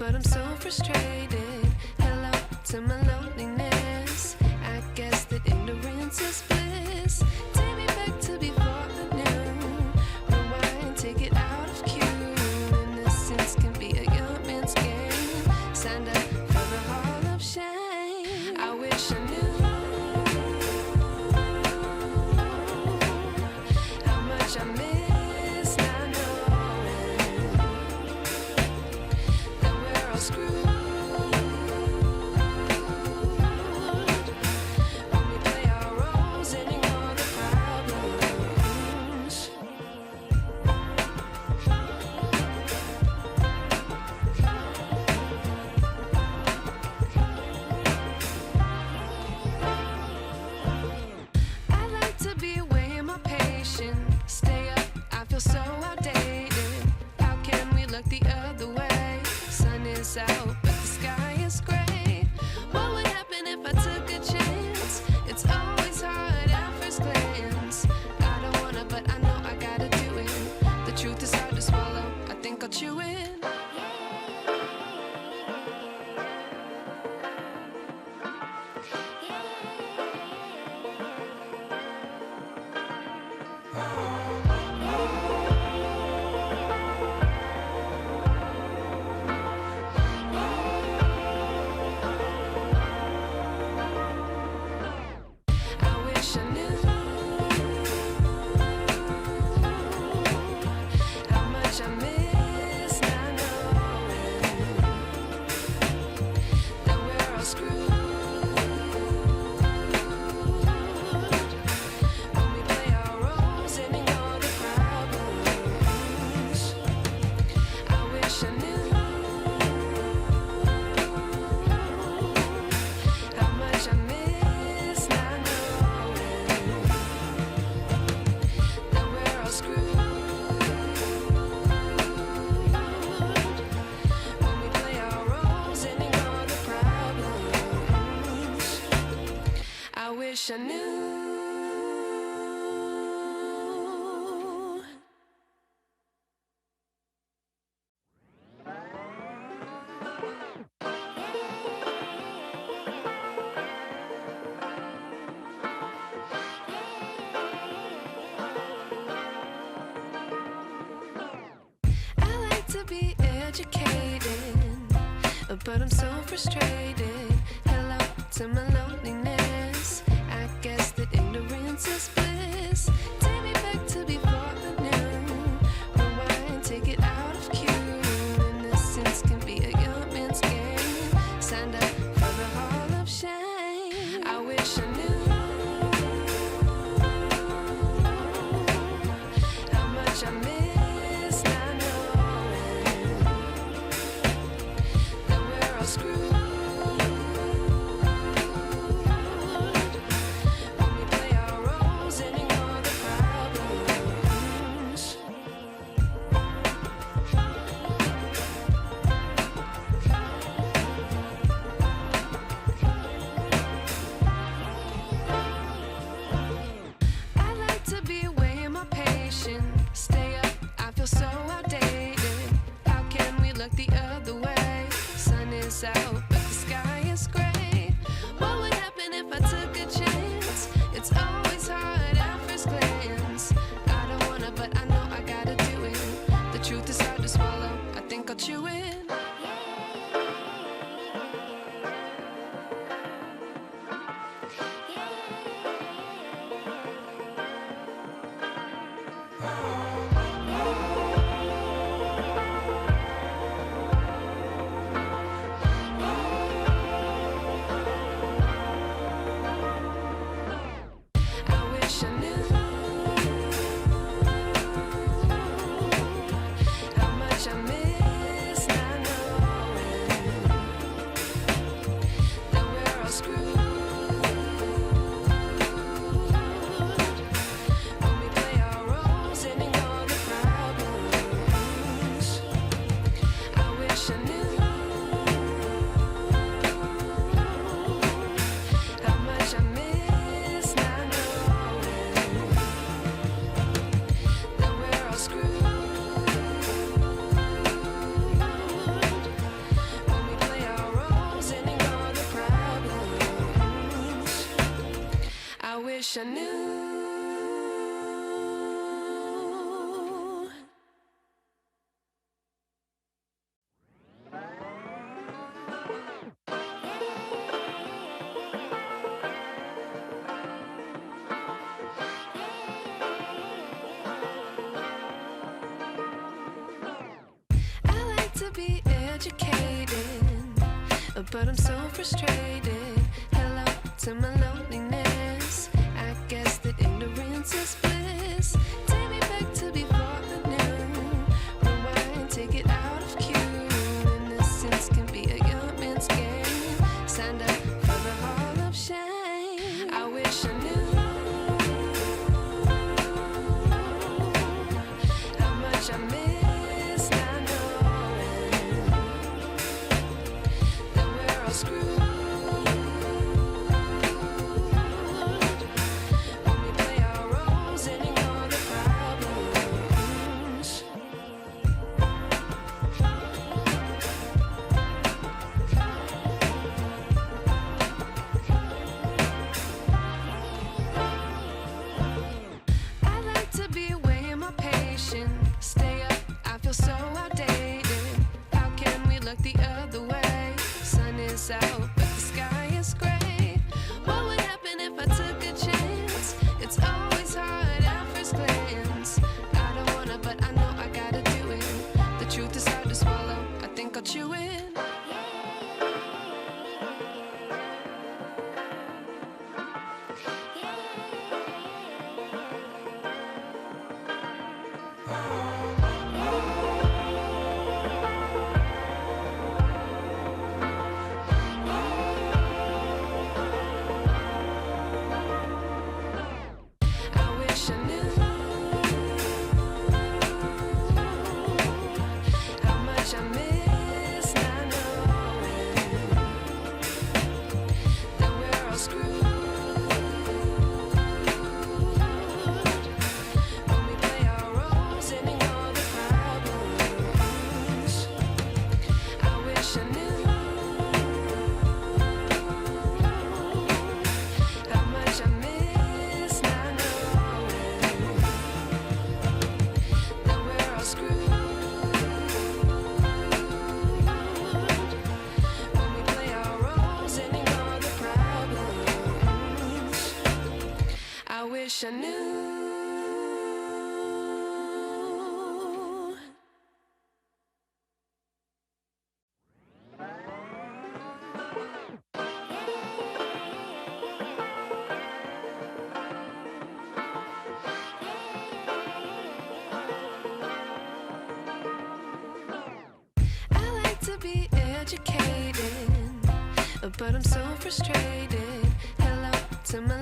but I'm so frustrated. Hello to my loneliness. I guess that ignorance is bliss. Take me back to before the noon. Rewind, take it out of cue. Innocence can be a young man's game. Signed up for the hall of shame. I wish I knew how much I miss not knowing that we're all screwed. When we play our roles and ignore the problems. I like to be away in my patience. Stay up, I feel so outdated. How can we look the other way? Sun is out, but the sky is gray. What would happen if I took a chance? It's always hard at first glance. I don't wanna, but I know I gotta do it. The truth is hard to swallow, I think I'll chew it. I wish I knew how much I miss not knowing that we're all screwed. When we play our roles and ignore the problems. I wish I knew how much I miss not knowing that we're all screwed. When we play our roles and ignore the problems. I wish I knew. I like to be educated, but I'm so frustrated. Hello to my loneliness. I guess that ignorance is bliss. Take me back to before the noon. Rewind, take it out of cue. Innocence can be a young man's game. Signed up for the hall of shame. I wish I knew how much I miss not knowing that we're all screwed. wish I knew. I like to be educated, but I'm so frustrated. Hello to my loneliness. I guess that ignorance is bliss. Take me back to before I knew. Rewind, take it out of cue. Innocence can be a young man's game. Signed up for the hall of shame. I wish I knew how much I miss not knowing that we're all screwed. Stay up, I feel so outdated. How can we look the other way? Sun is out, but the sky is gray. What would happen if I took a chance? It's always hard at first glance. I don't wanna, but I know I gotta do it. The truth is hard to swallow, I think I'll chew it. I wish I knew. I like to be educated, but I'm so frustrated. Hello to my